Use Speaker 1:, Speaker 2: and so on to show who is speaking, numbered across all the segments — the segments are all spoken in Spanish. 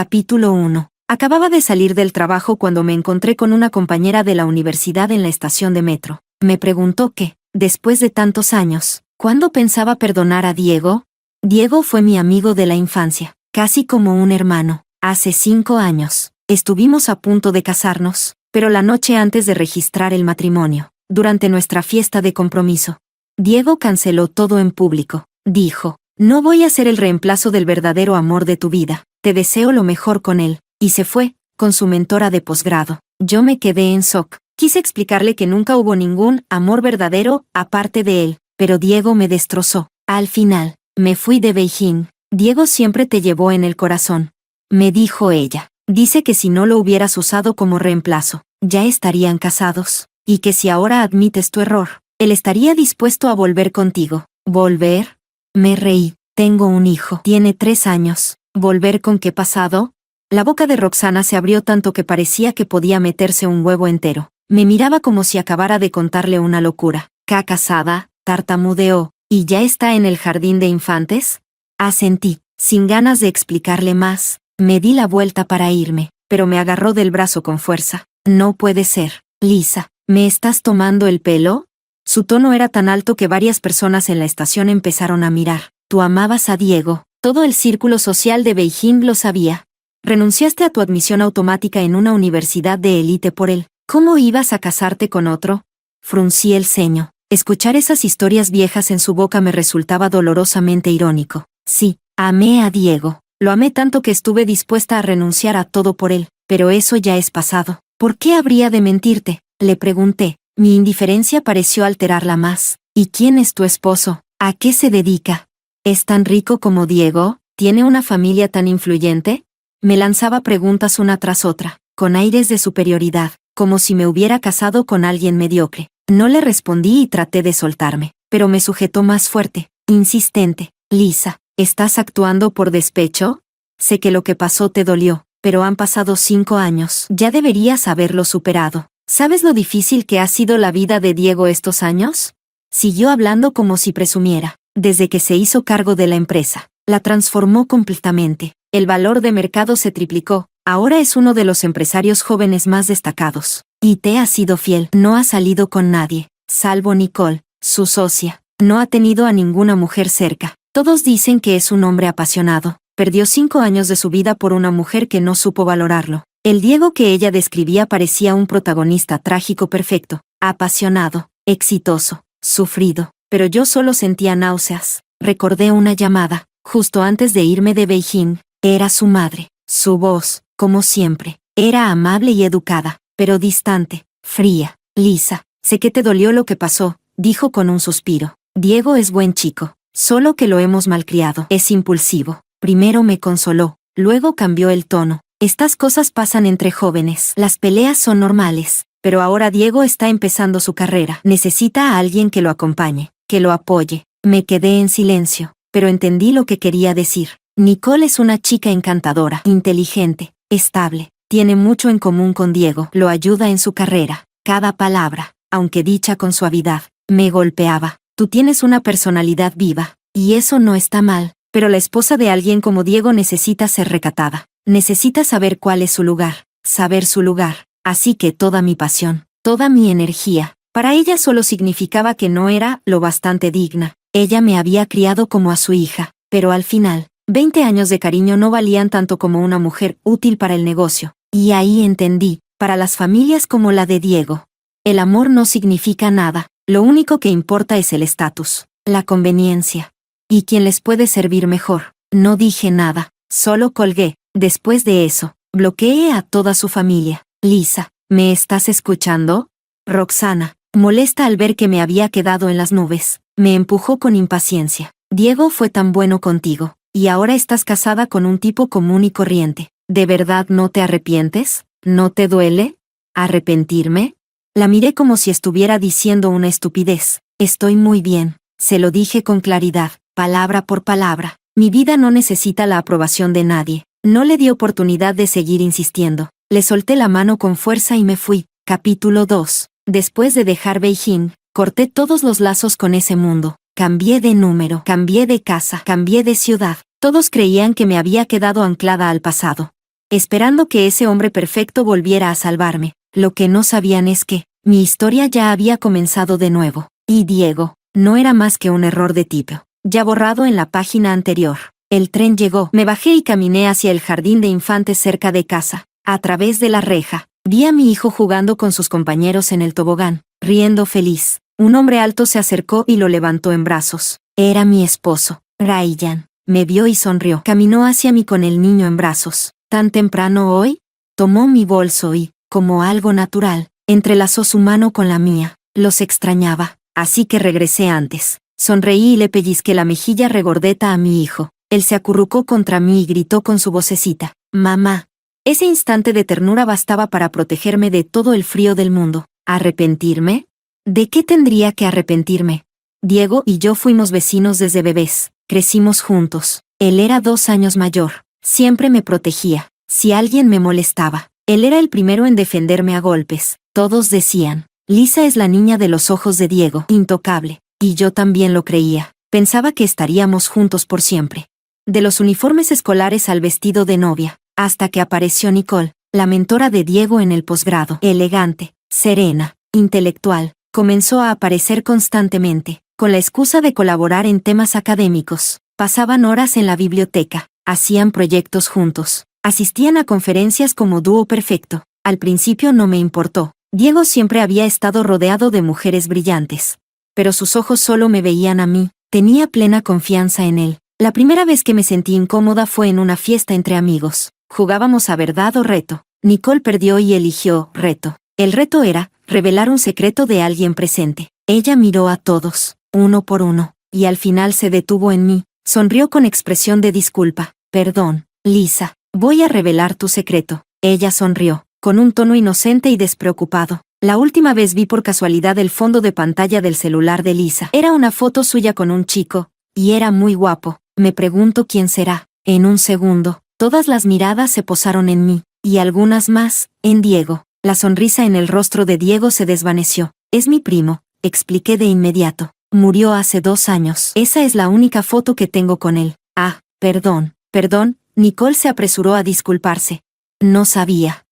Speaker 1: Capítulo 1. Acababa de salir del trabajo cuando me encontré con una compañera de la universidad en la estación de metro. Me preguntó que, después de tantos años, ¿cuándo pensaba perdonar a Diego? Diego fue mi amigo de la infancia, casi como un hermano. Hace 5 años, estuvimos a punto de casarnos, pero la noche antes de registrar el matrimonio, durante nuestra fiesta de compromiso, Diego canceló todo en público. Dijo: no voy a ser el reemplazo del verdadero amor de tu vida, te deseo lo mejor con él, y se fue, con su mentora de posgrado. Yo me quedé en shock. Quise explicarle que nunca hubo ningún amor verdadero aparte de él, pero Diego me destrozó. Al final, me fui de Beijing. Diego siempre te llevó en el corazón, me dijo ella. Dice que si no lo hubieras usado como reemplazo, ya estarían casados, y que si ahora admites tu error, él estaría dispuesto a volver contigo. ¿Volver? Me reí. Tengo un hijo. Tiene 3 años. ¿Volver con qué pasado? La boca de Roxana se abrió tanto que parecía que podía meterse un huevo entero. Me miraba como si acabara de contarle una locura. ¿Ca casada? Tartamudeó. ¿Y ya está en el jardín de infantes? Asentí, sin ganas de explicarle más. Me di la vuelta para irme, pero me agarró del brazo con fuerza. No puede ser. Lisa, ¿me estás tomando el pelo? Su tono era tan alto que varias personas en la estación empezaron a mirar. Tú amabas a Diego. Todo el círculo social de Beijing lo sabía. Renunciaste a tu admisión automática en una universidad de élite por él. ¿Cómo ibas a casarte con otro? Fruncí el ceño. Escuchar esas historias viejas en su boca me resultaba dolorosamente irónico. Sí, amé a Diego. Lo amé tanto que estuve dispuesta a renunciar a todo por él. Pero eso ya es pasado. ¿Por qué habría de mentirte? Le pregunté. Mi indiferencia pareció alterarla más. ¿Y quién es tu esposo? ¿A qué se dedica? ¿Es tan rico como Diego? ¿Tiene una familia tan influyente? Me lanzaba preguntas una tras otra, con aires de superioridad, como si me hubiera casado con alguien mediocre. No le respondí y traté de soltarme, pero me sujetó más fuerte, insistente. Lisa, ¿estás actuando por despecho? Sé que lo que pasó te dolió, pero han pasado 5 años. Ya deberías haberlo superado. ¿Sabes lo difícil que ha sido la vida de Diego estos años? Siguió hablando como si presumiera. Desde que se hizo cargo de la empresa, la transformó completamente. El valor de mercado se triplicó. Ahora es uno de los empresarios jóvenes más destacados. Y te ha sido fiel. No ha salido con nadie, salvo Nicole, su socia. No ha tenido a ninguna mujer cerca. Todos dicen que es un hombre apasionado. Perdió 5 años de su vida por una mujer que no supo valorarlo. El Diego que ella describía parecía un protagonista trágico perfecto, apasionado, exitoso, sufrido, pero yo solo sentía náuseas. Recordé una llamada, justo antes de irme de Beijing. Era su madre. Su voz, como siempre, era amable y educada, pero distante, fría. Lisa, sé que te dolió lo que pasó, dijo con un suspiro. Diego es buen chico, solo que lo hemos malcriado. Es impulsivo. Primero me consoló, luego cambió el tono. Estas cosas pasan entre jóvenes. Las peleas son normales. Pero ahora Diego está empezando su carrera. Necesita a alguien que lo acompañe, que lo apoye. Me quedé en silencio, pero entendí lo que quería decir. Nicole es una chica encantadora, inteligente, estable. Tiene mucho en común con Diego. Lo ayuda en su carrera. Cada palabra, aunque dicha con suavidad, me golpeaba. Tú tienes una personalidad viva, y eso no está mal. Pero la esposa de alguien como Diego necesita ser recatada. Necesita saber cuál es su lugar, saber su lugar. Así que toda mi pasión, toda mi energía, para ella solo significaba que no era lo bastante digna. Ella me había criado como a su hija, pero al final, 20 años de cariño no valían tanto como una mujer útil para el negocio. Y ahí entendí, para las familias como la de Diego, el amor no significa nada, lo único que importa es el estatus, la conveniencia. ¿Y quién les puede servir mejor? No dije nada, solo colgué. Después de eso, bloqueé a toda su familia. Lisa, ¿me estás escuchando? Roxana, molesta al ver que me había quedado en las nubes, me empujó con impaciencia. Diego fue tan bueno contigo, y ahora estás casada con un tipo común y corriente. ¿De verdad no te arrepientes? ¿No te duele? ¿Arrepentirme? La miré como si estuviera diciendo una estupidez. Estoy muy bien, se lo dije con claridad, palabra por palabra. Mi vida no necesita la aprobación de nadie. No le di oportunidad de seguir insistiendo. Le solté la mano con fuerza y me fui. Capítulo 2. Después de dejar Beijing, corté todos los lazos con ese mundo. Cambié de número, cambié de casa, cambié de ciudad. Todos creían que me había quedado anclada al pasado. esperando que ese hombre perfecto volviera a salvarme. Lo que no sabían es que mi historia ya había comenzado de nuevo. Y Diego no era más que un error de tipo, ya borrado en la página anterior. El tren llegó, me bajé y caminé hacia el jardín de infantes cerca de casa. A través de la reja, vi a mi hijo jugando con sus compañeros en el tobogán, riendo feliz. Un hombre alto se acercó y lo levantó en brazos. Era mi esposo, Ryan. Me vio y sonrió. Caminó hacia mí con el niño en brazos. ¿Tan temprano hoy? Tomó mi bolso y, como algo natural, entrelazó su mano con la mía. Los extrañaba, así que regresé antes. Sonreí y le pellizqué la mejilla regordeta a mi hijo. Él se acurrucó contra mí y gritó con su vocecita: «Mamá». Ese instante de ternura bastaba para protegerme de todo el frío del mundo. ¿Arrepentirme? ¿De qué tendría que arrepentirme? Diego y yo fuimos vecinos desde bebés. Crecimos juntos. Él era 2 años mayor. Siempre me protegía. Si alguien me molestaba, él era el primero en defenderme a golpes. Todos decían: Lisa es la niña de los ojos de Diego, intocable. Y yo también lo creía. Pensaba que estaríamos juntos por siempre. De los uniformes escolares al vestido de novia, hasta que apareció Nicole, la mentora de Diego en el posgrado. Elegante, serena, intelectual, comenzó a aparecer constantemente, con la excusa de colaborar en temas académicos. Pasaban horas en la biblioteca, hacían proyectos juntos, asistían a conferencias como dúo perfecto. Al principio no me importó. Diego siempre había estado rodeado de mujeres brillantes. Pero sus ojos solo me veían a mí. Tenía plena confianza en él. La primera vez que me sentí incómoda fue en una fiesta entre amigos. Jugábamos a verdad o reto. Nicole perdió y eligió reto. El reto era revelar un secreto de alguien presente. Ella miró a todos, uno por uno, y al final se detuvo en mí. Sonrió con expresión de disculpa. «Perdón, Lisa, voy a revelar tu secreto». Ella sonrió, con un tono inocente y despreocupado. La última vez vi por casualidad el fondo de pantalla del celular de Lisa. Era una foto suya con un chico, y era muy guapo. Me pregunto quién será. En un segundo, todas las miradas se posaron en mí, y algunas más, en Diego. La sonrisa en el rostro de Diego se desvaneció. «Es mi primo», expliqué de inmediato. «Murió hace 2 años. Esa es la única foto que tengo con él». «Ah, perdón». Nicole se apresuró a disculparse. «No sabía.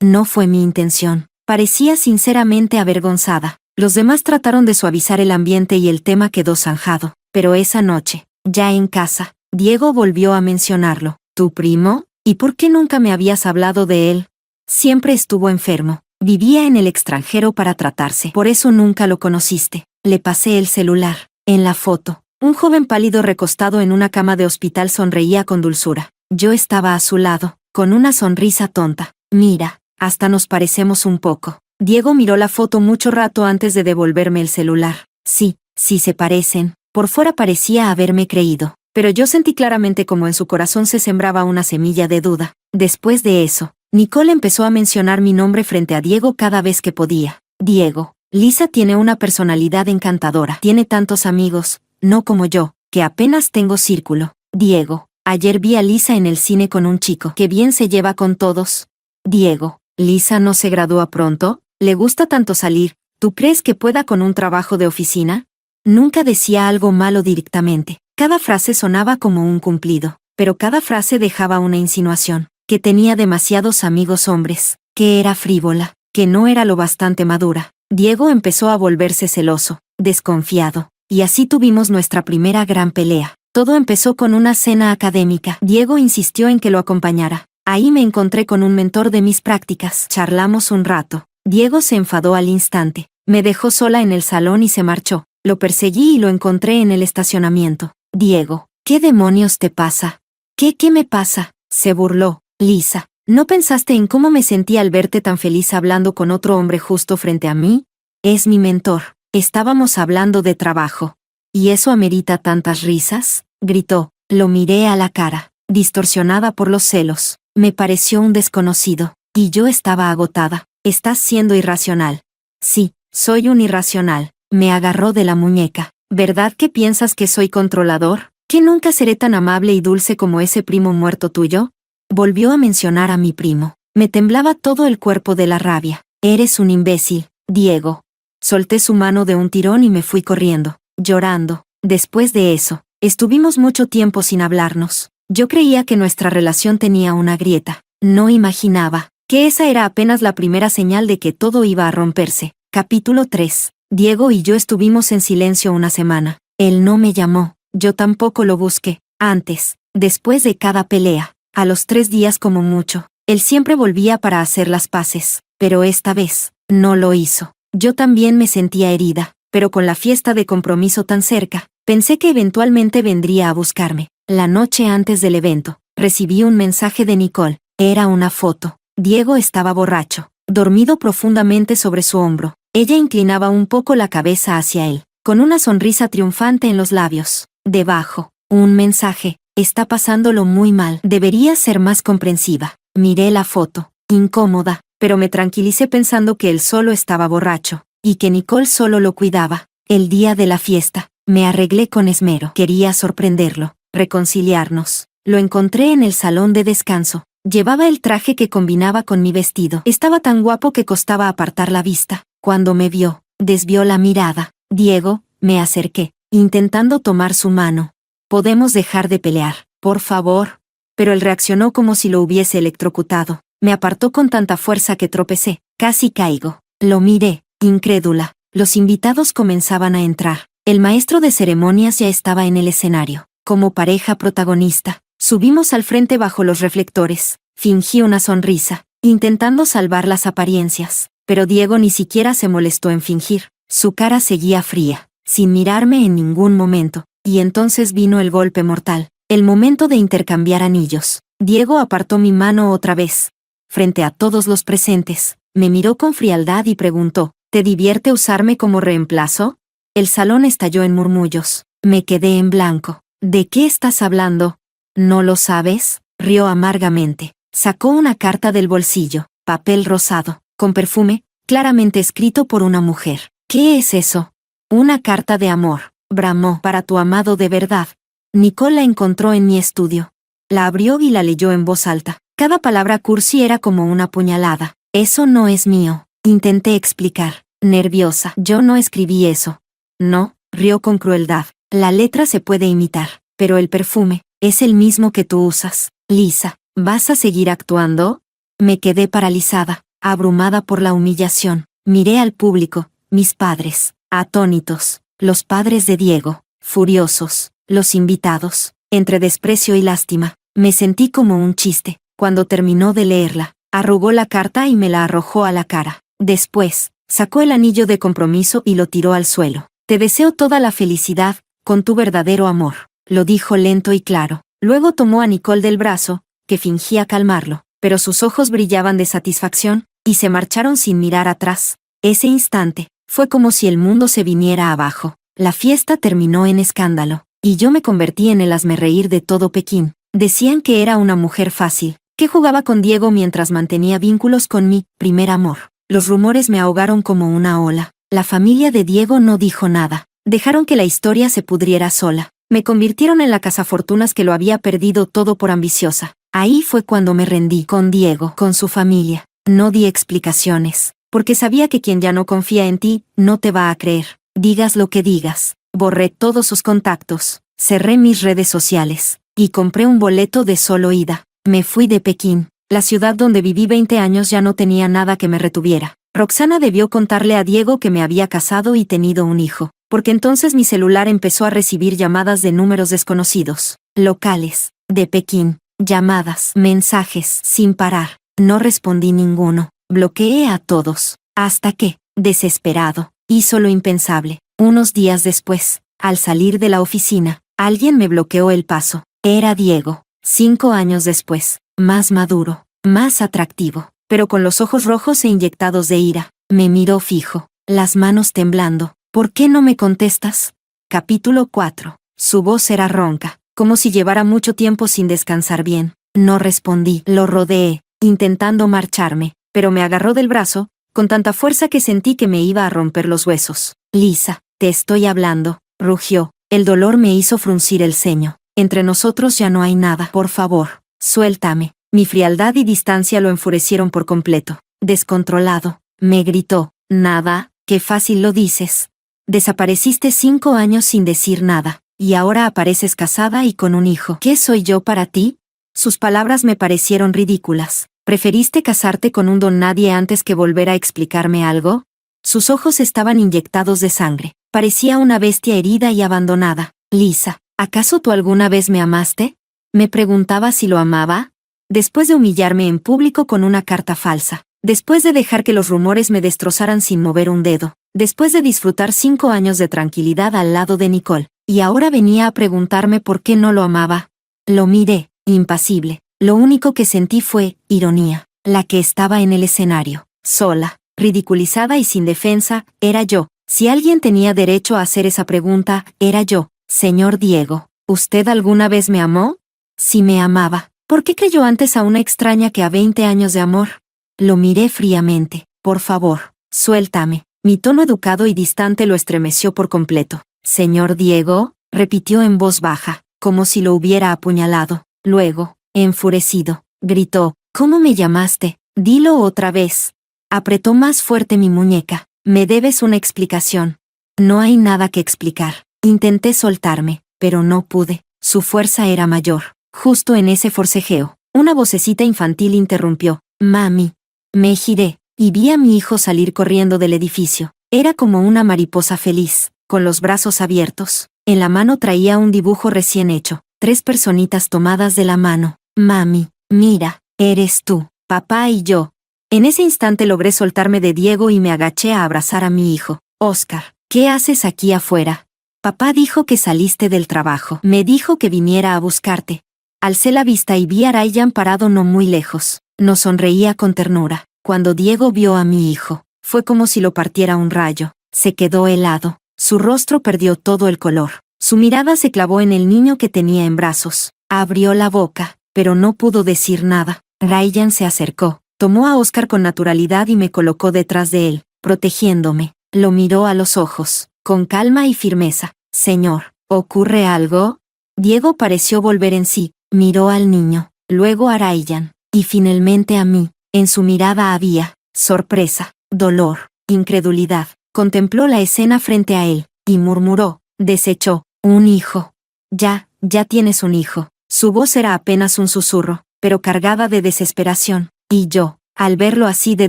Speaker 1: No fue mi intención». Parecía sinceramente avergonzada. Los demás trataron de suavizar el ambiente y el tema quedó zanjado. Pero esa noche, ya en casa, Diego volvió a mencionarlo. «¿Tu primo? ¿Y por qué nunca me habías hablado de él?» «Siempre estuvo enfermo. Vivía en el extranjero para tratarse. Por eso nunca lo conociste». Le pasé el celular. En la foto, un joven pálido recostado en una cama de hospital sonreía con dulzura. Yo estaba a su lado, con una sonrisa tonta. «Mira, hasta nos parecemos un poco». Diego miró la foto mucho rato antes de devolverme el celular. Sí se parecen. Por fuera parecía haberme creído, pero yo sentí claramente como en su corazón se sembraba una semilla de duda. Después de eso, Nicole empezó a mencionar mi nombre frente a Diego cada vez que podía. «Diego, Lisa tiene una personalidad encantadora. Tiene tantos amigos, no como yo, que apenas tengo círculo. Diego, ayer vi a Lisa en el cine con un chico. Qué bien se lleva con todos». «Diego, ¿Lisa no se gradúa pronto? ¿Le gusta tanto salir? ¿Tú crees que pueda con un trabajo de oficina?» Nunca decía algo malo directamente. Cada frase sonaba como un cumplido, pero cada frase dejaba una insinuación. Que tenía demasiados amigos hombres, que era frívola, que no era lo bastante madura. Diego empezó a volverse celoso, desconfiado, y así tuvimos nuestra primera gran pelea. Todo empezó con una cena académica. Diego insistió en que lo acompañara. Ahí me encontré con un mentor de mis prácticas. Charlamos un rato. Diego se enfadó al instante. Me dejó sola en el salón y se marchó. Lo perseguí y lo encontré en el estacionamiento. «Diego, ¿qué demonios te pasa?» ¿Qué me pasa?», se burló. «Lisa, ¿no pensaste en cómo me sentí al verte tan feliz hablando con otro hombre justo frente a mí? Es mi mentor. Estábamos hablando de trabajo. ¿Y eso amerita tantas risas?», gritó. Lo miré a la cara, distorsionada por los celos. Me pareció un desconocido, y yo estaba agotada. «Estás siendo irracional». «Sí, soy un irracional». Me agarró de la muñeca. «¿Verdad que piensas que soy controlador? ¿Que nunca seré tan amable y dulce como ese primo muerto tuyo?» Volvió a mencionar a mi primo. Me temblaba todo el cuerpo de la rabia. «Eres un imbécil, Diego». Solté su mano de un tirón y me fui corriendo, llorando. Después de eso, estuvimos mucho tiempo sin hablarnos. Yo creía que nuestra relación tenía una grieta. No imaginaba que esa era apenas la primera señal de que todo iba a romperse. Capítulo 3. Diego y yo estuvimos en silencio una semana. Él no me llamó, yo tampoco lo busqué. Antes, después de cada pelea, a los 3 días como mucho, él siempre volvía para hacer las paces, pero esta vez, no lo hizo. Yo también me sentía herida, pero con la fiesta de compromiso tan cerca, pensé que eventualmente vendría a buscarme. La noche antes del evento, recibí un mensaje de Nicole. Era una foto. Diego estaba borracho, dormido profundamente sobre su hombro. Ella inclinaba un poco la cabeza hacia él, con una sonrisa triunfante en los labios. Debajo, un mensaje: está pasándolo muy mal, deberías ser más comprensiva. Miré la foto, incómoda, pero me tranquilicé pensando que él solo estaba borracho, y que Nicole solo lo cuidaba. El día de la fiesta, me arreglé con esmero. Quería sorprenderlo, reconciliarnos. Lo encontré en el salón de descanso. Llevaba el traje que combinaba con mi vestido. Estaba tan guapo que costaba apartar la vista. Cuando me vio, desvió la mirada. Diego, me acerqué, intentando tomar su mano. ¿Podemos dejar de pelear, por favor? Pero él reaccionó como si lo hubiese electrocutado. Me apartó con tanta fuerza que tropecé. Casi caigo. Lo miré, incrédula. Los invitados comenzaban a entrar. El maestro de ceremonias ya estaba en el escenario. Como pareja protagonista, subimos al frente bajo los reflectores. Fingí una sonrisa, intentando salvar las apariencias, pero Diego ni siquiera se molestó en fingir. Su cara seguía fría, sin mirarme en ningún momento, y entonces vino el golpe mortal, el momento de intercambiar anillos. Diego apartó mi mano otra vez. Frente a todos los presentes, me miró con frialdad y preguntó: ¿te divierte usarme como reemplazo? El salón estalló en murmullos. Me quedé en blanco. ¿De qué estás hablando? ¿No lo sabes? Rió amargamente. Sacó una carta del bolsillo, papel rosado, con perfume, claramente escrito por una mujer. ¿Qué es eso? Una carta de amor, bramó, para tu amado de verdad. Nicole la encontró en mi estudio. La abrió y la leyó en voz alta. Cada palabra cursi era como una puñalada. Eso no es mío, intenté explicar, nerviosa. Yo no escribí eso. No, rió con crueldad. La letra se puede imitar, pero el perfume es el mismo que tú usas. Lisa, ¿vas a seguir actuando? Me quedé paralizada, abrumada por la humillación. Miré al público, mis padres, atónitos, los padres de Diego, furiosos, los invitados. Entre desprecio y lástima, me sentí como un chiste. Cuando terminó de leerla, arrugó la carta y me la arrojó a la cara. Después, sacó el anillo de compromiso y lo tiró al suelo. Te deseo toda la felicidad, con tu verdadero amor, lo dijo lento y claro. Luego tomó a Nicole del brazo, que fingía calmarlo, pero sus ojos brillaban de satisfacción, y se marcharon sin mirar atrás. Ese instante, fue como si el mundo se viniera abajo. La fiesta terminó en escándalo, y yo me convertí en el hazmerreír de todo Pekín. Decían que era una mujer fácil, que jugaba con Diego mientras mantenía vínculos con mi primer amor. Los rumores me ahogaron como una ola. La familia de Diego no dijo nada. Dejaron que la historia se pudriera sola. Me convirtieron en la cazafortunas que lo había perdido todo por ambiciosa. Ahí fue cuando me rendí con Diego, con su familia. No di explicaciones, porque sabía que quien ya no confía en ti, no te va a creer. Digas lo que digas. Borré todos sus contactos, cerré mis redes sociales, y compré un boleto de solo ida. Me fui de Pekín. La ciudad donde viví 20 años ya no tenía nada que me retuviera. Roxana debió contarle a Diego que me había casado y tenido un hijo, porque entonces mi celular empezó a recibir llamadas de números desconocidos, locales, de Pekín, llamadas, mensajes, sin parar. No respondí ninguno, bloqueé a todos, hasta que, desesperado, hizo lo impensable. Unos días después, al salir de la oficina, alguien me bloqueó el paso. Era Diego. 5 años después, más maduro, más atractivo, pero con los ojos rojos e inyectados de ira. Me miró fijo, las manos temblando. ¿Por qué no me contestas? Capítulo 4. Su voz era ronca, como si llevara mucho tiempo sin descansar bien. No respondí. Lo rodeé, intentando marcharme, pero me agarró del brazo, con tanta fuerza que sentí que me iba a romper los huesos. Lisa, te estoy hablando, rugió. El dolor me hizo fruncir el ceño. Entre nosotros ya no hay nada. Por favor, suéltame. Mi frialdad y distancia lo enfurecieron por completo. Descontrolado, me gritó. Nada, qué fácil lo dices. Desapareciste 5 años sin decir nada, y ahora apareces casada y con un hijo. ¿Qué soy yo para ti? Sus palabras me parecieron ridículas. ¿Preferiste casarte con un don nadie antes que volver a explicarme algo? Sus ojos estaban inyectados de sangre. Parecía una bestia herida y abandonada. Lisa, ¿acaso tú alguna vez me amaste? Me preguntaba si lo amaba. Después de humillarme en público con una carta falsa. Después de dejar que los rumores me destrozaran sin mover un dedo. Después de disfrutar 5 años de tranquilidad al lado de Nicole. Y ahora venía a preguntarme por qué no lo amaba. Lo miré, impasible. Lo único que sentí fue ironía. La que estaba en el escenario, sola, ridiculizada y sin defensa, era yo. Si alguien tenía derecho a hacer esa pregunta, era yo. Señor Diego, ¿usted alguna vez me amó? Si me amaba, ¿por qué creyó antes a una extraña que a 20 años de amor? Lo miré fríamente. Por favor, suéltame. Mi tono educado y distante lo estremeció por completo. Señor Diego, repitió en voz baja, como si lo hubiera apuñalado. Luego, enfurecido, gritó, ¿cómo me llamaste? Dilo otra vez. Apretó más fuerte mi muñeca. Me debes una explicación. No hay nada que explicar. Intenté soltarme, pero no pude. Su fuerza era mayor. Justo en ese forcejeo, una vocecita infantil interrumpió. Mami. Me giré, y vi a mi hijo salir corriendo del edificio. Era como una mariposa feliz, con los brazos abiertos. En la mano traía un dibujo recién hecho. 3 personitas tomadas de la mano. Mami, mira, eres tú, papá y yo. En ese instante logré soltarme de Diego y me agaché a abrazar a mi hijo. Oscar, ¿qué haces aquí afuera? Papá dijo que saliste del trabajo. Me dijo que viniera a buscarte. Alcé la vista y vi a Ryan parado no muy lejos. Nos sonreía con ternura. Cuando Diego vio a mi hijo, fue como si lo partiera un rayo. Se quedó helado. Su rostro perdió todo el color. Su mirada se clavó en el niño que tenía en brazos. Abrió la boca, pero no pudo decir nada. Ryan se acercó, tomó a Oscar con naturalidad y me colocó detrás de él, protegiéndome. Lo miró a los ojos, con calma y firmeza. Señor, ¿ocurre algo? Diego pareció volver en sí. Miró al niño, luego a Ryan, y finalmente a mí. En su mirada había sorpresa, dolor, incredulidad. Contempló la escena frente a él, y murmuró, desechó, un hijo. Ya tienes un hijo. Su voz era apenas un susurro, pero cargada de desesperación. Y yo, al verlo así de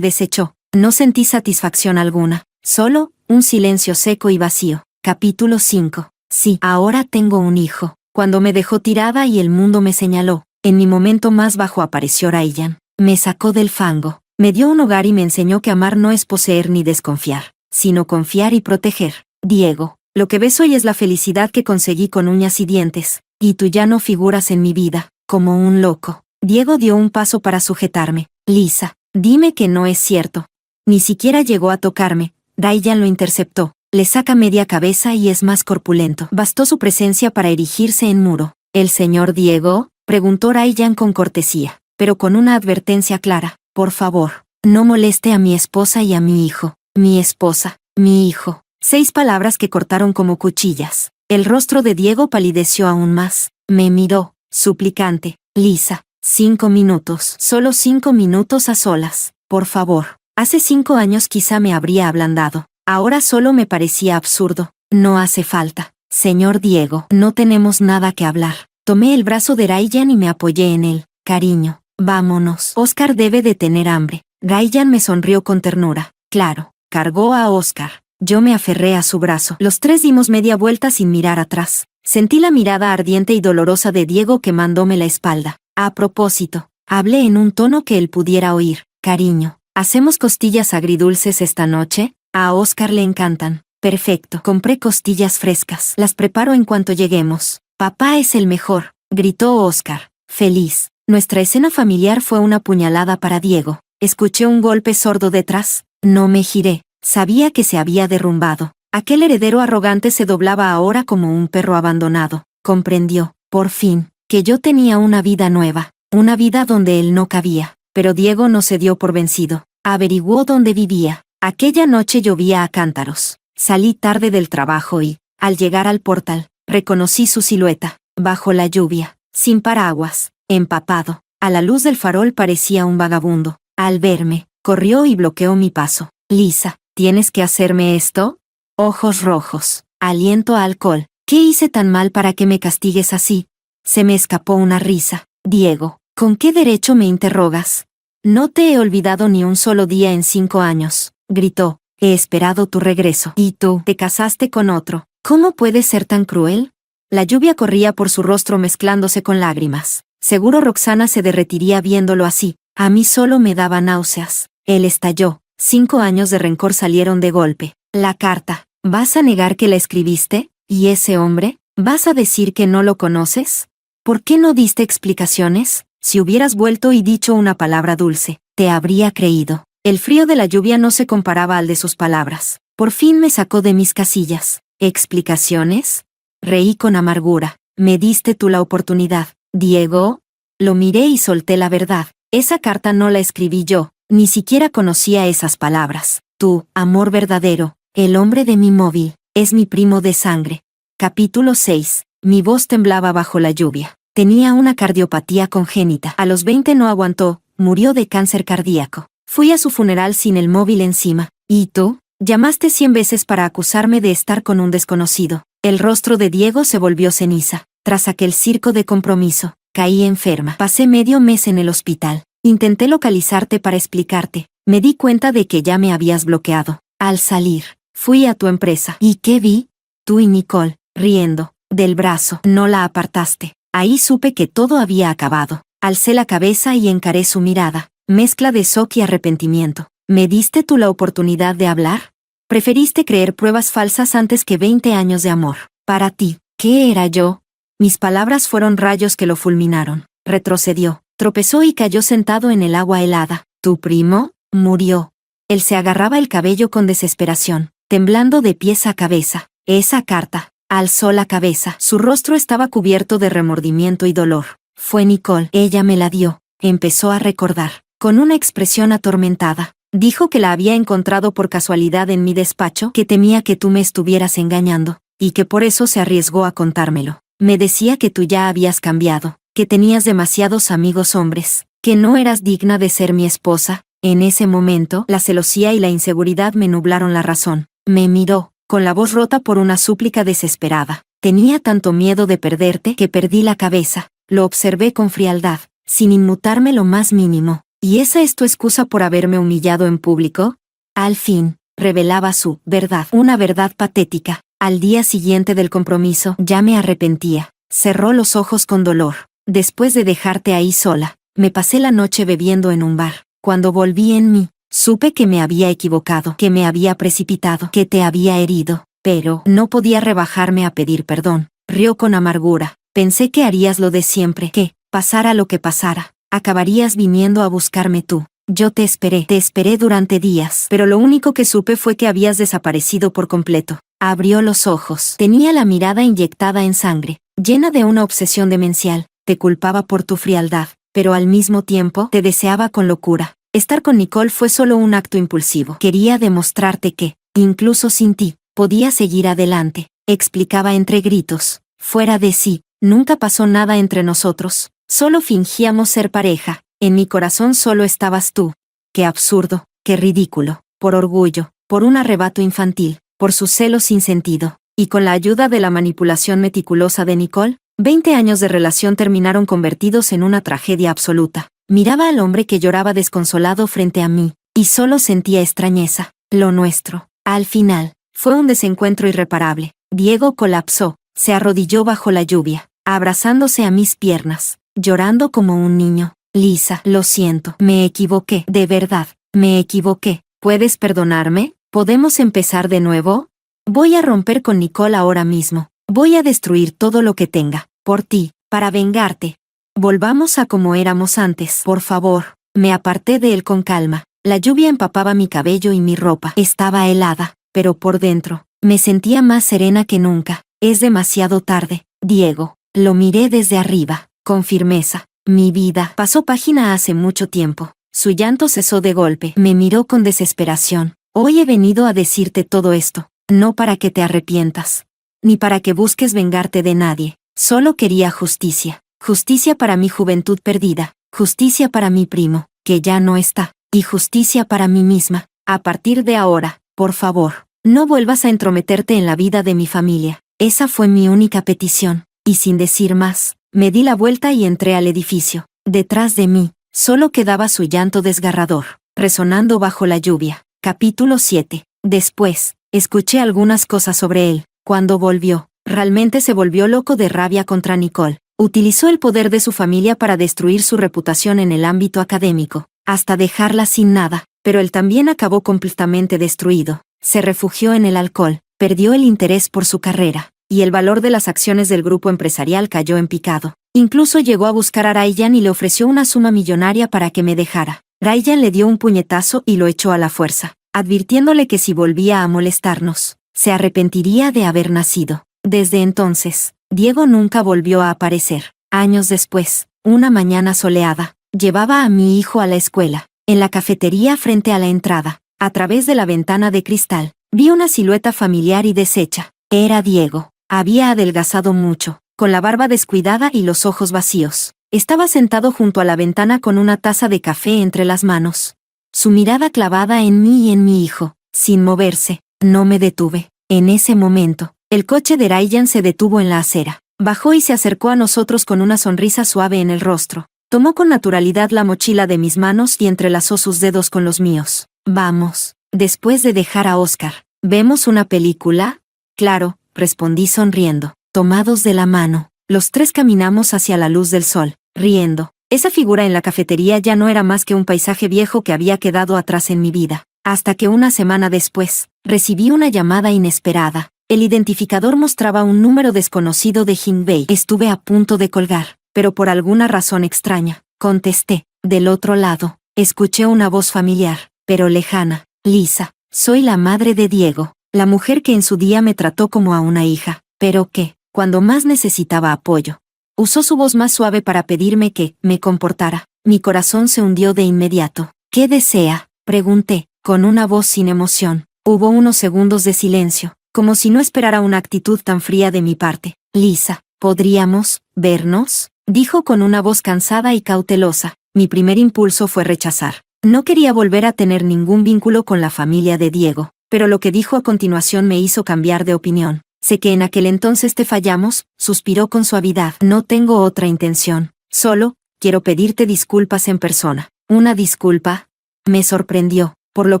Speaker 1: deshecho, no sentí satisfacción alguna, solo un silencio seco y vacío. Capítulo 5. Sí, ahora tengo un hijo. Cuando me dejó tirada y el mundo me señaló, en mi momento más bajo apareció Ryan. Me sacó del fango, me dio un hogar y me enseñó que amar no es poseer ni desconfiar, sino confiar y proteger. Diego, lo que ves hoy es la felicidad que conseguí con uñas y dientes, y tú ya no figuras en mi vida, como un loco. Diego dio un paso para sujetarme. Lisa, dime que no es cierto. Ni siquiera llegó a tocarme. Ryan lo interceptó. Le saca media cabeza y es más corpulento. Bastó su presencia para erigirse en muro. ¿El señor Diego? Preguntó Ryan con cortesía, pero con una advertencia clara. Por favor, no moleste a mi esposa y a mi hijo. Mi esposa, mi hijo. 6 palabras que cortaron como cuchillas. El rostro de Diego palideció aún más. Me miró, suplicante. Lisa, 5 minutos. Solo 5 minutos a solas. Por favor. Hace 5 años quizá me habría ablandado. Ahora solo me parecía absurdo. No hace falta. Señor Diego, no tenemos nada que hablar. Tomé el brazo de Ryan y me apoyé en él. Cariño, vámonos. Oscar debe de tener hambre. Ryan me sonrió con ternura. Claro, cargó a Oscar. Yo me aferré a su brazo. Los 3 dimos media vuelta sin mirar atrás. Sentí la mirada ardiente y dolorosa de Diego quemándome la espalda. A propósito, hablé en un tono que él pudiera oír. Cariño, ¿hacemos costillas agridulces esta noche? A Oscar le encantan. Perfecto. Compré costillas frescas. Las preparo en cuanto lleguemos. Papá es el mejor, gritó Oscar, feliz. Nuestra escena familiar fue una puñalada para Diego. Escuché un golpe sordo detrás. No me giré. Sabía que se había derrumbado. Aquel heredero arrogante se doblaba ahora como un perro abandonado. Comprendió, por fin, que yo tenía una vida nueva. Una vida donde él no cabía. Pero Diego no se dio por vencido. Averiguó dónde vivía. Aquella noche llovía a cántaros. Salí tarde del trabajo y, al llegar al portal, reconocí su silueta, bajo la lluvia, sin paraguas, empapado. A la luz del farol parecía un vagabundo. Al verme, corrió y bloqueó mi paso. Lisa, ¿tienes que hacerme esto? Ojos rojos, aliento a alcohol. ¿Qué hice tan mal para que me castigues así? Se me escapó una risa. Diego, ¿Con qué derecho me interrogas? No te he olvidado ni un solo día en 5 años, gritó. He esperado tu regreso. Y tú, te casaste con otro. ¿Cómo puedes ser tan cruel? La lluvia corría por su rostro mezclándose con lágrimas. Seguro Roxana se derretiría viéndolo así. A mí solo me daba náuseas. Él estalló. 5 años de rencor salieron de golpe. La carta. ¿Vas a negar que la escribiste? ¿Y ese hombre? ¿Vas a decir que no lo conoces? ¿Por qué no diste explicaciones? Si hubieras vuelto y dicho una palabra dulce, te habría creído. El frío de la lluvia no se comparaba al de sus palabras. Por fin me sacó de mis casillas. ¿Explicaciones? Reí con amargura. Me diste tú la oportunidad. Diego. Lo miré y solté la verdad. Esa carta no la escribí yo, ni siquiera conocía esas palabras. Tú, amor verdadero, el hombre de mi móvil, es mi primo de sangre. Capítulo 6. Mi voz temblaba bajo la lluvia. Tenía una cardiopatía congénita. A los 20 no aguantó, murió de cáncer cardíaco. Fui a su funeral sin el móvil encima. ¿Y tú? Llamaste 100 veces para acusarme de estar con un desconocido. El rostro de Diego se volvió ceniza. Tras aquel circo de compromiso, caí enferma. Pasé medio mes en el hospital. Intenté localizarte para explicarte. Me di cuenta de que ya me habías bloqueado. Al salir, fui a tu empresa. ¿Y qué vi? Tú y Nicole, riendo, del brazo. No la apartaste. Ahí supe que todo había acabado. Alcé la cabeza y encaré su mirada. Mezcla de shock y arrepentimiento. ¿Me diste tú la oportunidad de hablar? Preferiste creer pruebas falsas antes que 20 años de amor. Para ti, ¿qué era yo? Mis palabras fueron rayos que lo fulminaron. Retrocedió, tropezó y cayó sentado en el agua helada. ¿Tu primo? Murió. Él se agarraba el cabello con desesperación, temblando de pies a cabeza. Esa carta. Alzó la cabeza. Su rostro estaba cubierto de remordimiento y dolor. Fue Nicole. Ella me la dio. Empezó a recordar. Con una expresión atormentada. Dijo que la había encontrado por casualidad en mi despacho, que temía que tú me estuvieras engañando, y que por eso se arriesgó a contármelo. Me decía que tú ya habías cambiado, que tenías demasiados amigos hombres, que no eras digna de ser mi esposa. En ese momento, la celosía y la inseguridad me nublaron la razón. Me miró, con la voz rota por una súplica desesperada. Tenía tanto miedo de perderte que perdí la cabeza. Lo observé con frialdad, sin inmutarme lo más mínimo. ¿Y esa es tu excusa por haberme humillado en público? Al fin, revelaba su verdad, una verdad patética. Al día siguiente del compromiso, ya me arrepentía. Cerró los ojos con dolor. Después de dejarte ahí sola, me pasé la noche bebiendo en un bar. Cuando volví en mí, supe que me había equivocado, que me había precipitado, que te había herido, pero no podía rebajarme a pedir perdón. Rió con amargura. Pensé que harías lo de siempre, que, pasara lo que pasara, acabarías viniendo a buscarme tú. Yo te esperé durante días, pero lo único que supe fue que habías desaparecido por completo. Abrió los ojos. Tenía la mirada inyectada en sangre, llena de una obsesión demencial. Te culpaba por tu frialdad, pero al mismo tiempo te deseaba con locura. Estar con Nicole fue solo un acto impulsivo. Quería demostrarte que, incluso sin ti, podía seguir adelante. Explicaba entre gritos, fuera de sí. Nunca pasó nada entre nosotros. Solo fingíamos ser pareja. En mi corazón solo estabas tú. Qué absurdo, qué ridículo. Por orgullo, por un arrebato infantil, por sus celos sin sentido. Y con la ayuda de la manipulación meticulosa de Nicole, 20 años de relación terminaron convertidos en una tragedia absoluta. Miraba al hombre que lloraba desconsolado frente a mí, y solo sentía extrañeza. Lo nuestro, al final, fue un desencuentro irreparable. Diego colapsó, se arrodilló bajo la lluvia, abrazándose a mis piernas, llorando como un niño. Lisa, lo siento, me equivoqué, de verdad, me equivoqué. ¿Puedes perdonarme? ¿Podemos empezar de nuevo? Voy a romper con Nicole ahora mismo. Voy a destruir todo lo que tenga, por ti, para vengarte. Volvamos a como éramos antes, por favor. Me aparté de él con calma. La lluvia empapaba mi cabello y mi ropa. Estaba helada, pero por dentro, me sentía más serena que nunca. Es demasiado tarde, Diego. Lo miré desde arriba, con firmeza. Mi vida pasó página hace mucho tiempo. Su llanto cesó de golpe. Me miró con desesperación. Hoy he venido a decirte todo esto, no para que te arrepientas, ni para que busques vengarte de nadie. Solo quería justicia. Justicia para mi juventud perdida. Justicia para mi primo, que ya no está. Y justicia para mí misma. A partir de ahora, por favor, no vuelvas a entrometerte en la vida de mi familia. Esa fue mi única petición. Y sin decir más, me di la vuelta y entré al edificio. Detrás de mí, solo quedaba su llanto desgarrador, resonando bajo la lluvia. Capítulo 7. Después, escuché algunas cosas sobre él. Cuando volvió, realmente se volvió loco de rabia contra Nicole. Utilizó el poder de su familia para destruir su reputación en el ámbito académico, hasta dejarla sin nada, pero él también acabó completamente destruido. Se refugió en el alcohol, perdió el interés por su carrera, y el valor de las acciones del grupo empresarial cayó en picado. Incluso llegó a buscar a Ryan y le ofreció una suma millonaria para que me dejara. Ryan le dio un puñetazo y lo echó a la fuerza, advirtiéndole que si volvía a molestarnos, se arrepentiría de haber nacido. Desde entonces, Diego nunca volvió a aparecer. Años después, una mañana soleada, llevaba a mi hijo a la escuela. En la cafetería frente a la entrada, a través de la ventana de cristal, vi una silueta familiar y deshecha. Era Diego. Había adelgazado mucho, con la barba descuidada y los ojos vacíos. Estaba sentado junto a la ventana con una taza de café entre las manos. Su mirada clavada en mí y en mi hijo, sin moverse. No me detuve. En ese momento, el coche de Ryan se detuvo en la acera. Bajó y se acercó a nosotros con una sonrisa suave en el rostro. Tomó con naturalidad la mochila de mis manos y entrelazó sus dedos con los míos. Vamos. Después de dejar a Oscar, ¿vemos una película? Claro, respondí sonriendo. Tomados de la mano, los tres caminamos hacia la luz del sol, riendo. Esa figura en la cafetería ya no era más que un paisaje viejo que había quedado atrás en mi vida. Hasta que una semana después, recibí una llamada inesperada. El identificador mostraba un número desconocido de Jinbei. Estuve a punto de colgar, pero por alguna razón extraña, contesté. Del otro lado, escuché una voz familiar, pero lejana. Lisa, soy la madre de Diego, la mujer que en su día me trató como a una hija, pero que, cuando más necesitaba apoyo, usó su voz más suave para pedirme que me comportara. Mi corazón se hundió de inmediato. ¿Qué desea?, pregunté, con una voz sin emoción. Hubo unos segundos de silencio, como si no esperara una actitud tan fría de mi parte. Lisa, ¿podríamos vernos?, dijo con una voz cansada y cautelosa. Mi primer impulso fue rechazar. No quería volver a tener ningún vínculo con la familia de Diego, pero lo que dijo a continuación me hizo cambiar de opinión. Sé que en aquel entonces te fallamos, suspiró con suavidad. No tengo otra intención, solo quiero pedirte disculpas en persona. ¿Una disculpa? Me sorprendió, por lo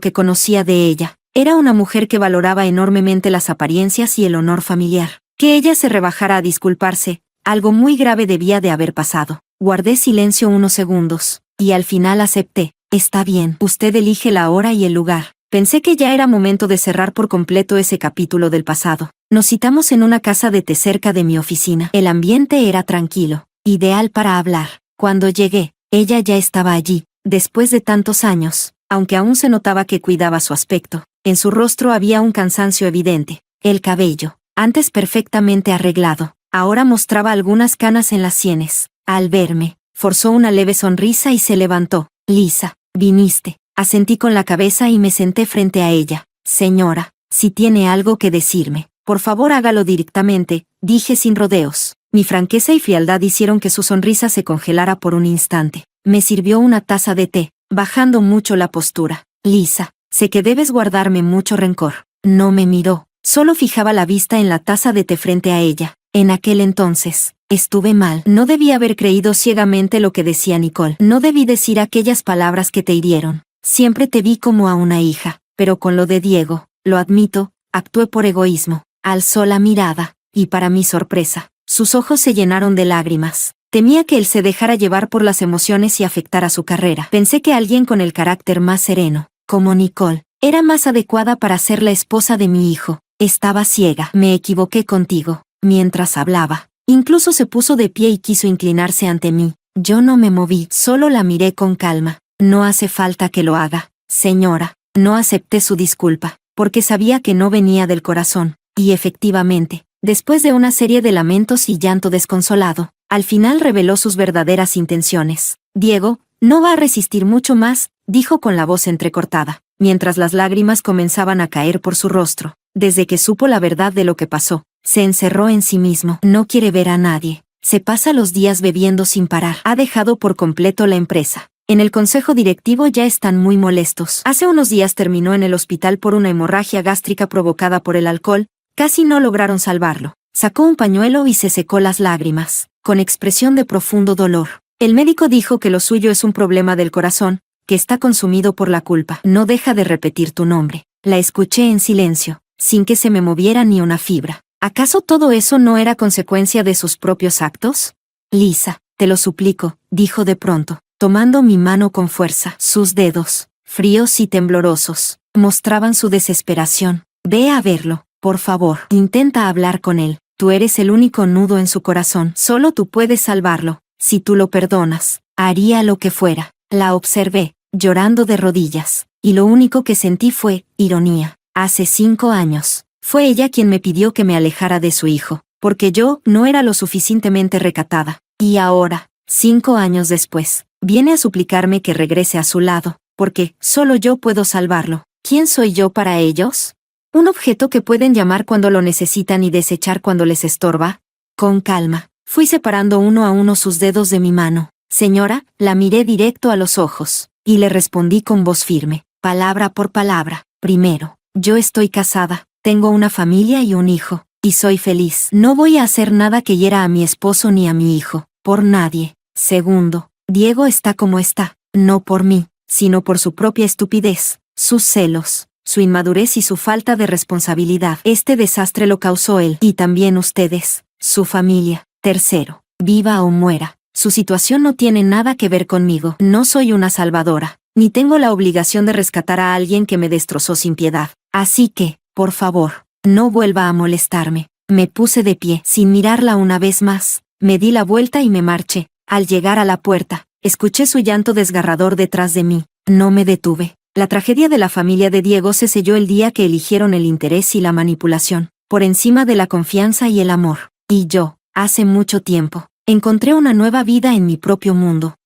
Speaker 1: que conocía de ella. Era una mujer que valoraba enormemente las apariencias y el honor familiar. Que ella se rebajara a disculparse, algo muy grave debía de haber pasado. Guardé silencio unos segundos, y al final acepté. Está bien, usted elige la hora y el lugar. Pensé que ya era momento de cerrar por completo ese capítulo del pasado. Nos citamos en una casa de té cerca de mi oficina. El ambiente era tranquilo, ideal para hablar. Cuando llegué, ella ya estaba allí, después de tantos años, aunque aún se notaba que cuidaba su aspecto. En su rostro había un cansancio evidente. El cabello, antes perfectamente arreglado, ahora mostraba algunas canas en las sienes. Al verme, forzó una leve sonrisa y se levantó. Lisa, viniste. Asentí con la cabeza y me senté frente a ella. Señora, si tiene algo que decirme, por favor hágalo directamente, dije sin rodeos. Mi franqueza y frialdad hicieron que su sonrisa se congelara por un instante. Me sirvió una taza de té, bajando mucho la postura. Lisa, sé que debes guardarme mucho rencor. No me miró, solo fijaba la vista en la taza de té frente a ella. En aquel entonces, estuve mal. No debí haber creído ciegamente lo que decía Nicole. No debí decir aquellas palabras que te hirieron. Siempre te vi como a una hija, pero con lo de Diego, lo admito, actué por egoísmo. Alzó la mirada, y para mi sorpresa, sus ojos se llenaron de lágrimas. Temía que él se dejara llevar por las emociones y afectara su carrera. Pensé que alguien con el carácter más sereno, como Nicole, era más adecuada para ser la esposa de mi hijo. Estaba ciega. Me equivoqué contigo. Mientras hablaba, incluso se puso de pie y quiso inclinarse ante mí. Yo no me moví, solo la miré con calma. No hace falta que lo haga, señora. No acepté su disculpa, porque sabía que no venía del corazón. Y efectivamente, después de una serie de lamentos y llanto desconsolado, al final reveló sus verdaderas intenciones. Diego, no va a resistir mucho más, dijo con la voz entrecortada, mientras las lágrimas comenzaban a caer por su rostro. Desde que supo la verdad de lo que pasó, se encerró en sí mismo. No quiere ver a nadie. Se pasa los días bebiendo sin parar. Ha dejado por completo la empresa. En el consejo directivo ya están muy molestos. Hace unos días terminó en el hospital por una hemorragia gástrica provocada por el alcohol. Casi no lograron salvarlo. Sacó un pañuelo y se secó las lágrimas, con expresión de profundo dolor. El médico dijo que lo suyo es un problema del corazón, que está consumido por la culpa. No deja de repetir tu nombre. La escuché en silencio, sin que se me moviera ni una fibra. ¿Acaso todo eso no era consecuencia de sus propios actos? Lisa, te lo suplico, dijo de pronto, tomando mi mano con fuerza. Sus dedos, fríos y temblorosos, mostraban su desesperación. Ve a verlo, por favor. Intenta hablar con él. Tú eres el único nudo en su corazón. Solo tú puedes salvarlo. Si tú lo perdonas, haría lo que fuera. La observé, llorando de rodillas, y lo único que sentí fue ironía. Hace 5 años, fue ella quien me pidió que me alejara de su hijo, porque yo no era lo suficientemente recatada. Y ahora, 5 años después, viene a suplicarme que regrese a su lado, porque solo yo puedo salvarlo. ¿Quién soy yo para ellos? ¿Un objeto que pueden llamar cuando lo necesitan y desechar cuando les estorba? Con calma, fui separando uno a uno sus dedos de mi mano. Señora, la miré directo a los ojos, y le respondí con voz firme, palabra por palabra. Primero, yo estoy casada, tengo una familia y un hijo, y soy feliz. No voy a hacer nada que hiera a mi esposo ni a mi hijo, por nadie. Segundo, Diego está como está, no por mí, sino por su propia estupidez, sus celos, su inmadurez y su falta de responsabilidad. Este desastre lo causó él, y también ustedes, su familia. Tercero, viva o muera, su situación no tiene nada que ver conmigo. No soy una salvadora, ni tengo la obligación de rescatar a alguien que me destrozó sin piedad. Así que, por favor, no vuelva a molestarme. Me puse de pie, sin mirarla una vez más. Me di la vuelta y me marché. Al llegar a la puerta, escuché su llanto desgarrador detrás de mí. No me detuve. La tragedia de la familia de Diego se selló el día que eligieron el interés y la manipulación, por encima de la confianza y el amor. Y yo, hace mucho tiempo, encontré una nueva vida en mi propio mundo.